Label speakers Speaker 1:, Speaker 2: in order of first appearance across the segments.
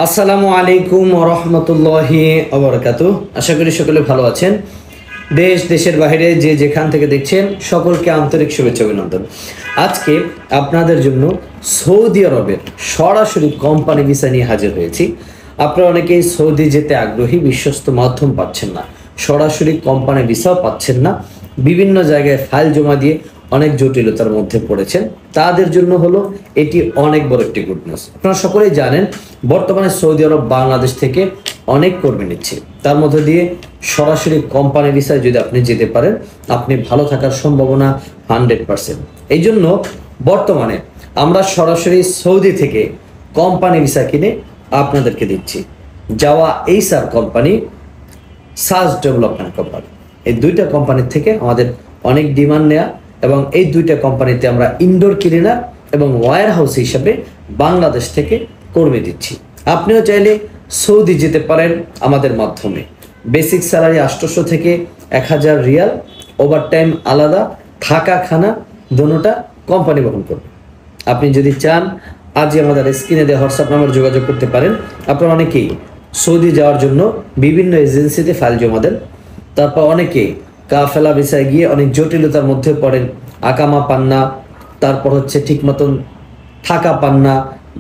Speaker 1: আসসালামু আলাইকুম ওয়া রাহমাতুল্লাহি ওয়া বারাকাতুহু। আশা করি সকলে ভালো আছেন। দেশ দেশের বাইরে যে যেখান থেকে দেখছেন সকলকে আন্তরিক শুভেচ্ছা অভিনন্দন। আজকে আপনাদের জন্য সৌদি আরবের সরাসরি কোম্পানি ভিসা নিয়ে হাজির হয়েছি। আপনারা অনেকেই সৌদি যেতে আগ্রহী, বিশ্বস্ত মাধ্যম পাচ্ছেন না, সরাসরি কোম্পানি ভিসাও পাচ্ছেন না, বিভিন্ন জায়গায় ফাইল জমা দিয়ে অনেক জটিলতার মধ্যে পড়েছেন। তাদের জন্য হলো এটি অনেক বড় একটি গুড নিউজ। আপনারা সকলেই জানেন বর্তমানে সৌদি আরব বাংলাদেশ থেকে অনেক কর্মী নিচ্ছে, তার মধ্যে দিয়ে সরাসরি কোম্পানি ভিসায় যদি আপনি যেতে পারেন আপনি ভালো থাকার সম্ভাবনা 100%। এই জন্য বর্তমানে আমরা সরাসরি সৌদি থেকে কোম্পানি ভিসা কিনে আপনাদেরকে দিচ্ছি। যাওয়া এইসার কোম্পানি, সাজ ডেভেলপমেন্ট কোম্পানি, এই দুইটা কোম্পানির থেকে আমাদের অনেক ডিমান্ড নেয়া এবং এই দুইটা কোম্পানিতে আমরা ইনডোর ক্লিনার এবং ওয়্যার হাউস হিসাবে বাংলাদেশ থেকে কর্মী দিচ্ছি। আপনিও চাইলে সৌদি যেতে পারেন আমাদের মাধ্যমে। বেসিক স্যালারি 800 থেকে 1000 রিয়াল, ওভারটাইম আলাদা, থাকা খানা দোনোটা কোম্পানি বহন করবে। আপনি যদি চান আজই আমাদের স্ক্রিনে দেওয়া হোয়াটসঅ্যাপ নাম্বার যোগাযোগ করতে পারেন। আপনারা অনেকেই সৌদি যাওয়ার জন্য বিভিন্ন এজেন্সিতে ফাইল জমা দেন, তারপর অনেকে কাফেলা ভিসায় গিয়ে অনেক জটিলতার মধ্যে পড়েন, আকামা পান না, তারপর হচ্ছে ঠিক মতন থাকা পান না,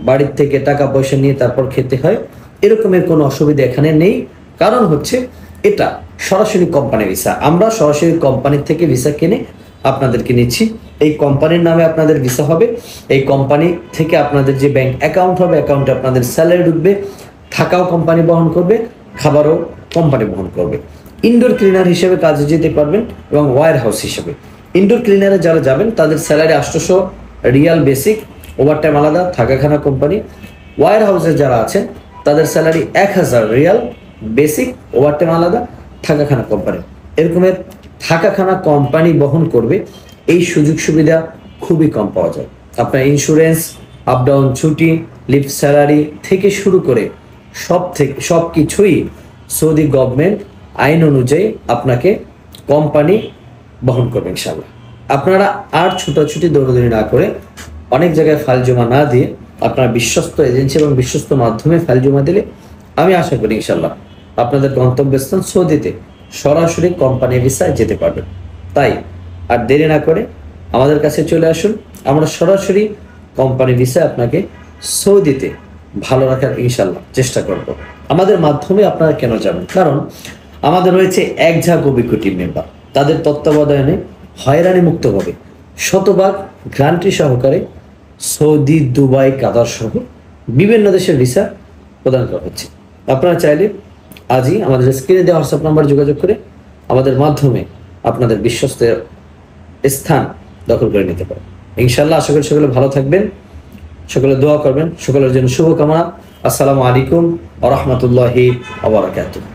Speaker 1: বাড়ির থেকে টাকা পয়সা নিয়ে তারপর খেতে হয়। এরকমের কোনো অসুবিধা এখানে নেই, কারণ হচ্ছে এটা সরাসরি কোম্পানি ভিসা। আমরা সরাসরি কোম্পানির থেকে ভিসা কিনে আপনাদেরকে নিচ্ছি। এই কোম্পানির নামে আপনাদের ভিসা হবে, এই কোম্পানি থেকে আপনাদের যে ব্যাংক অ্যাকাউন্ট হবে, অ্যাকাউন্টে আপনাদের স্যালারি ঢুকবে, থাকাও কোম্পানি বহন করবে, খাবারও কোম্পানি বহন করবে। ইনডোর ক্লিনার হিসেবে কাজে যেতে পারবেন এবং ওয়্যার হাউস হিসেবে। ইনডোর ক্লিনারে যারা যাবেন তাদের স্যালারি 800 রিয়াল বেসিক, ওভারটাইম আলাদা, থাকা খানা কোম্পানি। ওয়্যার হাউসে যারা আছেন তাদের স্যালারি 1000 রিয়াল বেসিক, ওভারটাইম আলাদা, থাকা খানা কোম্পানি। এরকমের থাকা খানা কোম্পানি বহন করবে। এই সুযোগ সুবিধা খুবই কম পাওয়া যায়। আপনার ইন্স্যুরেন্স, আপ ডাউন ছুটি, লিভ স্যালারি থেকে শুরু করে সব কিছুই সৌদি গভর্নমেন্ট আইন অনুযায়ী আপনাকে কোম্পানি বহন করবে ইনশাআল্লাহ। আপনারা আর ছুটাছুটি দৌড়দৌড়ি না করে অনেক জায়গায় ফাইল জমা না দিয়ে আপনারা বিশ্বস্ত এজেন্সি এবং বিশ্বস্ত মাধ্যমে ফাইল জমা দিলে আমি আশা করি ইনশাআল্লাহ আপনাদের গন্তব্যস্থান সৌদিতে সরাসরি কোম্পানি ভিসায় যেতে পারবেন। তাই আর দেরি না করে আমাদের কাছে চলে আসুন। আমরা সরাসরি কোম্পানি ভিসায় আপনাকে সৌদিতে ভালো রাখার ইনশাআল্লাহ চেষ্টা করব। আমাদের মাধ্যমে আপনারা কেন যাবেন? কারণ আমাদের রয়েছে এক ঝাঁক অভিজ্ঞ টিম মেম্বার, তাদের তত্ত্বাবধানে হয়রানি মুক্তভাবে শতভাগ গ্যারান্টি সহকারে সৌদি, দুবাই, কাতার সহ বিভিন্ন দেশের ভিসা প্রদান করা হচ্ছে। আপনারা চাইলে আজই আমাদের স্ক্রিনে দেওয়া হোয়াটসঅ্যাপ নাম্বার যোগাযোগ করে আমাদের মাধ্যমে আপনাদের বিশ্বস্ত স্থান দখল করে নিতে পারেন ইনশাআল্লাহ। আশা করি সকলে ভালো থাকবেন, সকলে দোয়া করবেন, সকলের জন্য শুভকামনা। আসসালামু আলাইকুম ওয়া রাহমাতুল্লাহি ওয়া বারাকাতুহু।